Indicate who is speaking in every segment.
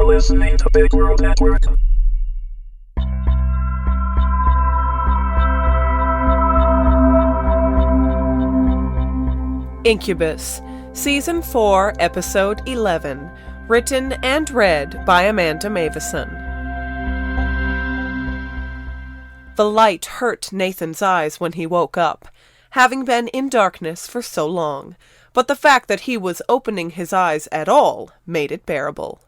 Speaker 1: You're listening to Big World Network.
Speaker 2: Incubus, Season 4, Episode 11, written and read by Amanda Meuwissen. The light hurt Nathan's eyes when he woke up, having been in darkness for so long, but the fact that he was opening his eyes at all made it bearable.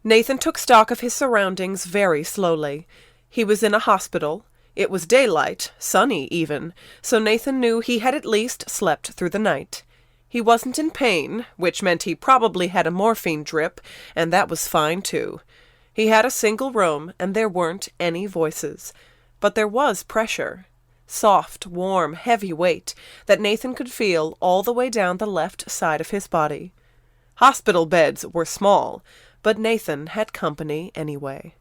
Speaker 2: Nathan took stock of his surroundings very slowly. He was in a hospital. It was daylight, sunny even, so Nathan knew he had at least slept through the night. He wasn't in pain, which meant he probably had a morphine drip, and that was fine too. He had a single room, and there weren't any voices. But there was pressure. Soft, warm, heavy weight that Nathan could feel all the way down the left side of his body. Hospital beds were small, but Nathan had company anyway.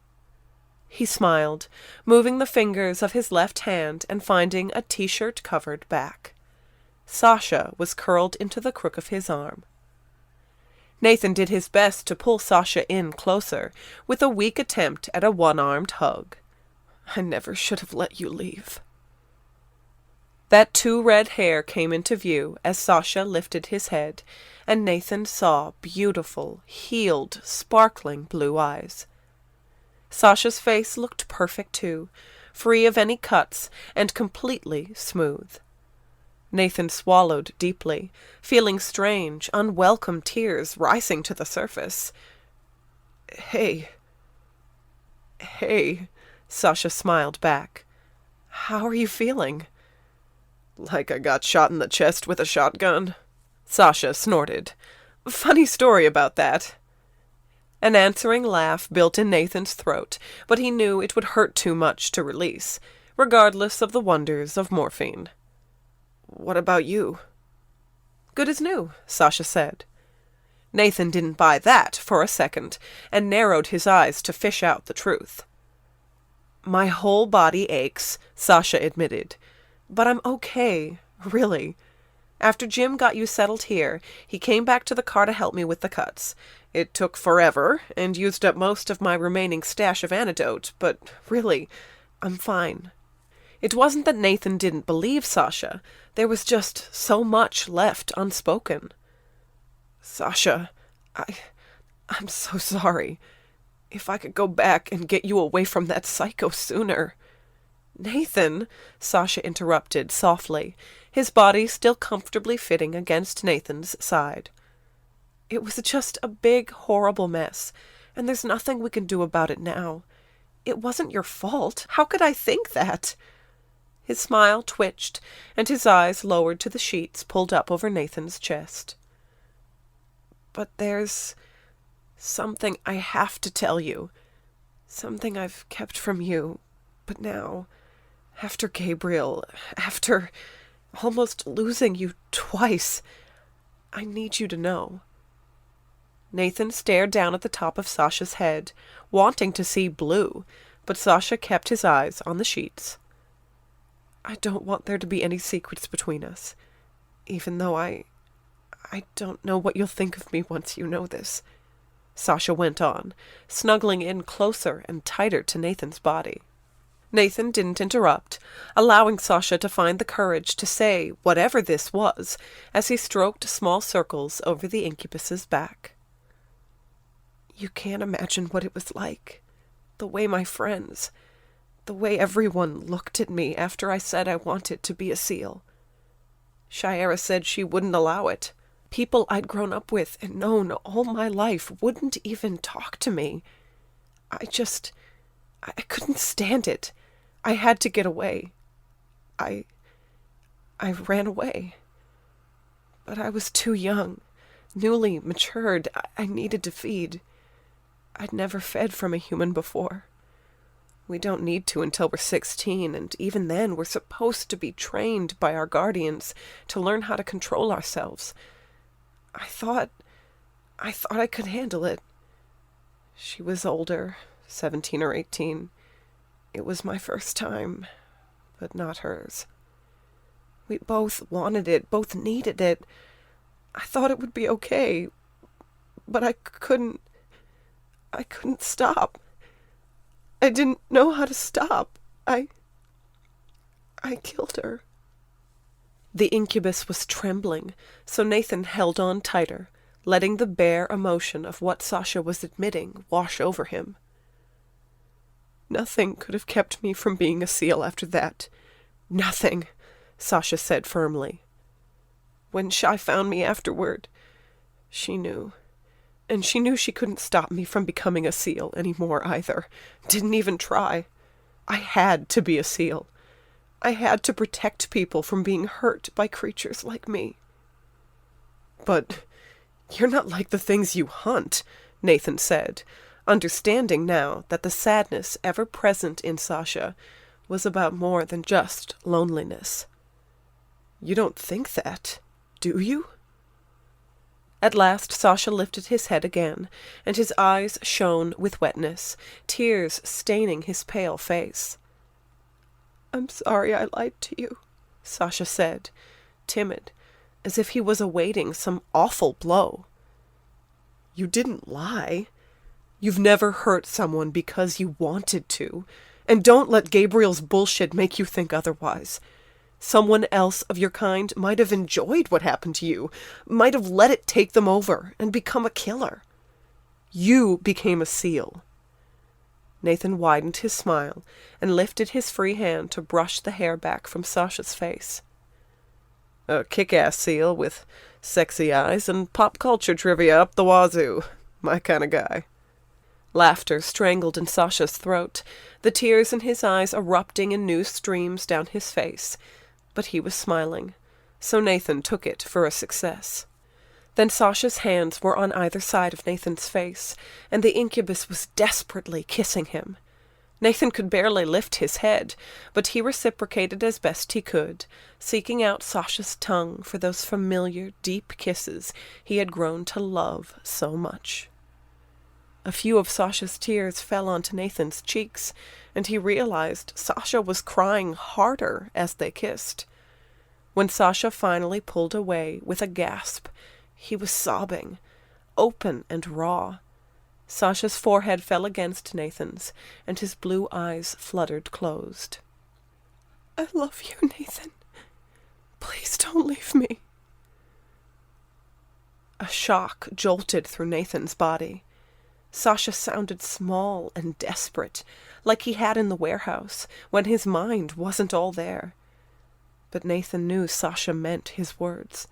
Speaker 2: He smiled, moving the fingers of his left hand and finding a t-shirt-covered back. Sasha was curled into the crook of his arm. Nathan did his best to pull Sasha in closer, with a weak attempt at a one-armed hug. "I never should have let you leave." That two red hair came into view as Sasha lifted his head, and Nathan saw beautiful, healed, sparkling blue eyes. Sasha's face looked perfect too, free of any cuts and completely smooth. Nathan swallowed deeply, feeling strange, unwelcome tears rising to the surface. Hey, Sasha smiled back. "How are you feeling?" "Like I got shot in the chest with a shotgun." Sasha snorted. "Funny story about that." An answering laugh built in Nathan's throat, but he knew it would hurt too much to release, regardless of the wonders of morphine. "What about you?" "Good as new," Sasha said. Nathan didn't buy that for a second, and narrowed his eyes to fish out the truth. "My whole body aches," Sasha admitted. "But I'm okay, really. After Jim got you settled here, he came back to the car to help me with the cuts. It took forever, and used up most of my remaining stash of antidote, but really, I'm fine." It wasn't that Nathan didn't believe Sasha. There was just so much left unspoken. "Sasha, I'm so sorry. If I could go back and get you away from that psycho sooner." "Nathan," Sasha interrupted softly, his body still comfortably fitting against Nathan's side. "It was just a big, horrible mess, and there's nothing we can do about it now. It wasn't your fault. How could I think that?" His smile twitched, and his eyes lowered to the sheets pulled up over Nathan's chest. "But there's something I have to tell you. Something I've kept from you. But now, after Gabriel, after almost losing you twice, I need you to know." Nathan stared down at the top of Sasha's head, wanting to see blue, but Sasha kept his eyes on the sheets. "I don't want there to be any secrets between us, even though I don't know what you'll think of me once you know this," Sasha went on, snuggling in closer and tighter to Nathan's body. Nathan didn't interrupt, allowing Sasha to find the courage to say whatever this was as he stroked small circles over the incubus's back. "You can't imagine what it was like. The way my friends, the way everyone looked at me after I said I wanted to be a SEAL. Shiera said she wouldn't allow it. People I'd grown up with and known all my life wouldn't even talk to me. I couldn't stand it. I had to get away. I ran away. But I was too young, newly matured. I needed to feed. I'd never fed from a human before. We don't need to until we're 16, and even then we're supposed to be trained by our guardians to learn how to control ourselves. I thought I could handle it. She was older, 17 or 18. It was my first time, but not hers. We both wanted it, both needed it. I thought it would be okay, but I couldn't I couldn't stop. I didn't know how to stop. I killed her." The incubus was trembling, so Nathan held on tighter, letting the bare emotion of what Sasha was admitting wash over him. "Nothing could have kept me from being a SEAL after that. Nothing," Sasha said firmly. "When Shai found me afterward, she knew. And she knew she couldn't stop me from becoming a SEAL anymore either. Didn't even try. I had to be a SEAL. I had to protect people from being hurt by creatures like me." "But you're not like the things you hunt," Nathan said, understanding now that the sadness ever present in Sasha was about more than just loneliness. "You don't think that, do you?" At last Sasha lifted his head again, and his eyes shone with wetness, tears staining his pale face. "I'm sorry I lied to you," Sasha said, timid, as if he was awaiting some awful blow. "You didn't lie. You've never hurt someone because you wanted to, and don't let Gabriel's bullshit make you think otherwise. Someone else of your kind might have enjoyed what happened to you, might have let it take them over and become a killer. You became a SEAL." Nathan widened his smile and lifted his free hand to brush the hair back from Sasha's face. "A kick-ass SEAL with sexy eyes and pop culture trivia up the wazoo. My kind of guy." Laughter strangled in Sasha's throat, the tears in his eyes erupting in new streams down his face. But he was smiling, so Nathan took it for a success. Then Sasha's hands were on either side of Nathan's face, and the incubus was desperately kissing him. Nathan could barely lift his head, but he reciprocated as best he could, seeking out Sasha's tongue for those familiar, deep kisses he had grown to love so much. A few of Sasha's tears fell onto Nathan's cheeks, and he realized Sasha was crying harder as they kissed. When Sasha finally pulled away with a gasp, he was sobbing, open and raw. Sasha's forehead fell against Nathan's, and his blue eyes fluttered closed. "I love you, Nathan. Please don't leave me." A shock jolted through Nathan's body. Sasha sounded small and desperate, like he had in the warehouse, when his mind wasn't all there. But Nathan knew Sasha meant his words,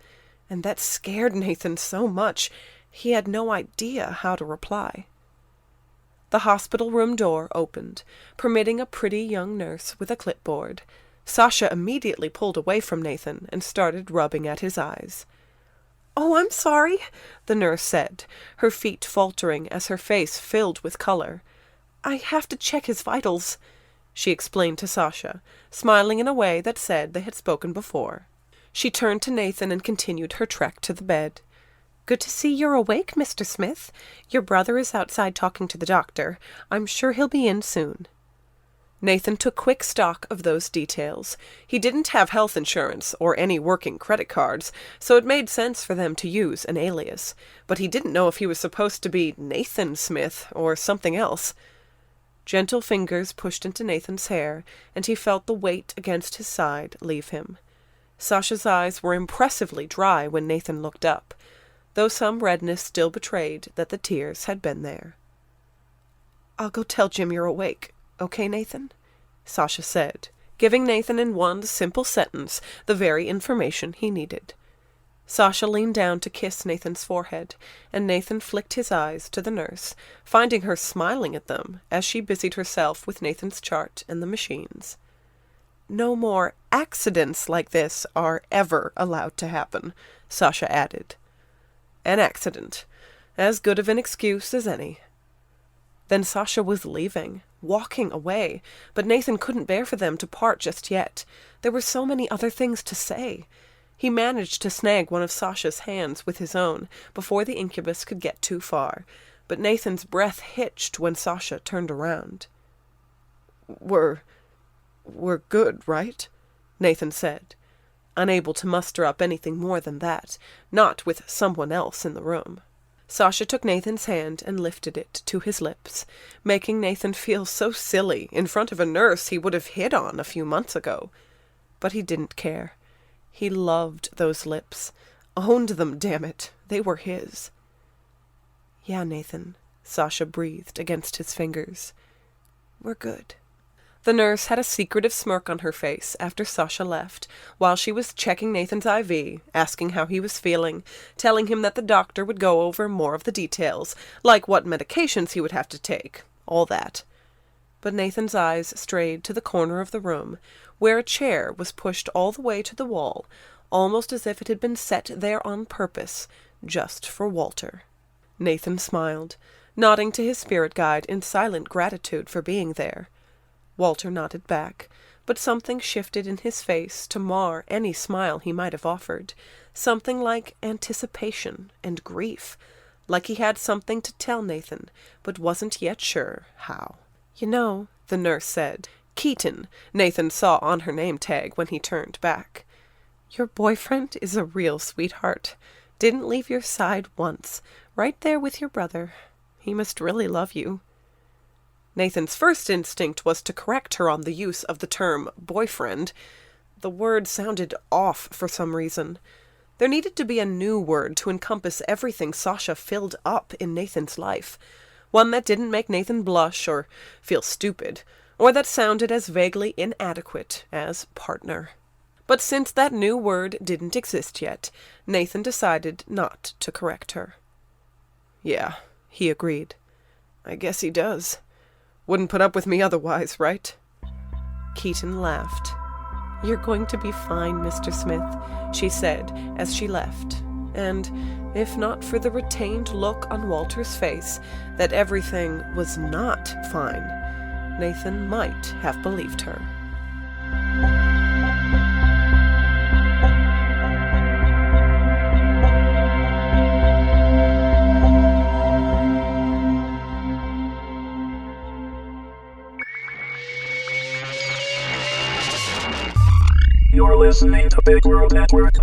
Speaker 2: and that scared Nathan so much he had no idea how to reply. The hospital room door opened, permitting a pretty young nurse with a clipboard. Sasha immediately pulled away from Nathan and started rubbing at his eyes. "Oh, I'm sorry," the nurse said, her feet faltering as her face filled with color. "I have to check his vitals," she explained to Sasha, smiling in a way that said they had spoken before. She turned to Nathan and continued her trek to the bed. "Good to see you're awake, Mr. Smith. Your brother is outside talking to the doctor. I'm sure he'll be in soon." Nathan took quick stock of those details. He didn't have health insurance or any working credit cards, so it made sense for them to use an alias, but he didn't know if he was supposed to be Nathan Smith or something else. Gentle fingers pushed into Nathan's hair, and he felt the weight against his side leave him. Sasha's eyes were impressively dry when Nathan looked up, though some redness still betrayed that the tears had been there. "I'll go tell Jim you're awake. Okay, Nathan?" Sasha said, giving Nathan in one simple sentence the very information he needed. Sasha leaned down to kiss Nathan's forehead, and Nathan flicked his eyes to the nurse, finding her smiling at them as she busied herself with Nathan's chart and the machines. "No more accidents like this are ever allowed to happen," Sasha added. "An accident. As good of an excuse as any." Then Sasha was leaving, walking away, but Nathan couldn't bear for them to part just yet. There were so many other things to say. He managed to snag one of Sasha's hands with his own before the incubus could get too far, but Nathan's breath hitched when Sasha turned around. We're good, right?" Nathan said, unable to muster up anything more than that, not with someone else in the room. Sasha took Nathan's hand and lifted it to his lips, making Nathan feel so silly in front of a nurse he would have hit on a few months ago. But he didn't care. He loved those lips. Owned them, damn it. They were his. "Yeah, Nathan," Sasha breathed against his fingers. "We're good." The nurse had a secretive smirk on her face after Sasha left, while she was checking Nathan's IV, asking how he was feeling, telling him that the doctor would go over more of the details, like what medications he would have to take, all that. But Nathan's eyes strayed to the corner of the room, where a chair was pushed all the way to the wall, almost as if it had been set there on purpose, just for Walter. Nathan smiled, nodding to his spirit guide in silent gratitude for being there. Walter nodded back, but something shifted in his face to mar any smile he might have offered, something like anticipation and grief, like he had something to tell Nathan, but wasn't yet sure how. "You know," the nurse said, Keaton, Nathan saw on her name tag when he turned back. "Your boyfriend is a real sweetheart. Didn't leave your side once, right there with your brother. He must really love you." Nathan's first instinct was to correct her on the use of the term boyfriend. The word sounded off for some reason. There needed to be a new word to encompass everything Sasha filled up in Nathan's life, one that didn't make Nathan blush or feel stupid, or that sounded as vaguely inadequate as partner. But since that new word didn't exist yet, Nathan decided not to correct her. "Yeah," he agreed. "I guess he does. Wouldn't put up with me otherwise, right?" Keaton laughed. "You're going to be fine, Mr. Smith," she said as she left, and, if not for the retained look on Walter's face that everything was not fine, Nathan might have believed her.
Speaker 1: You're listening to Big World Network.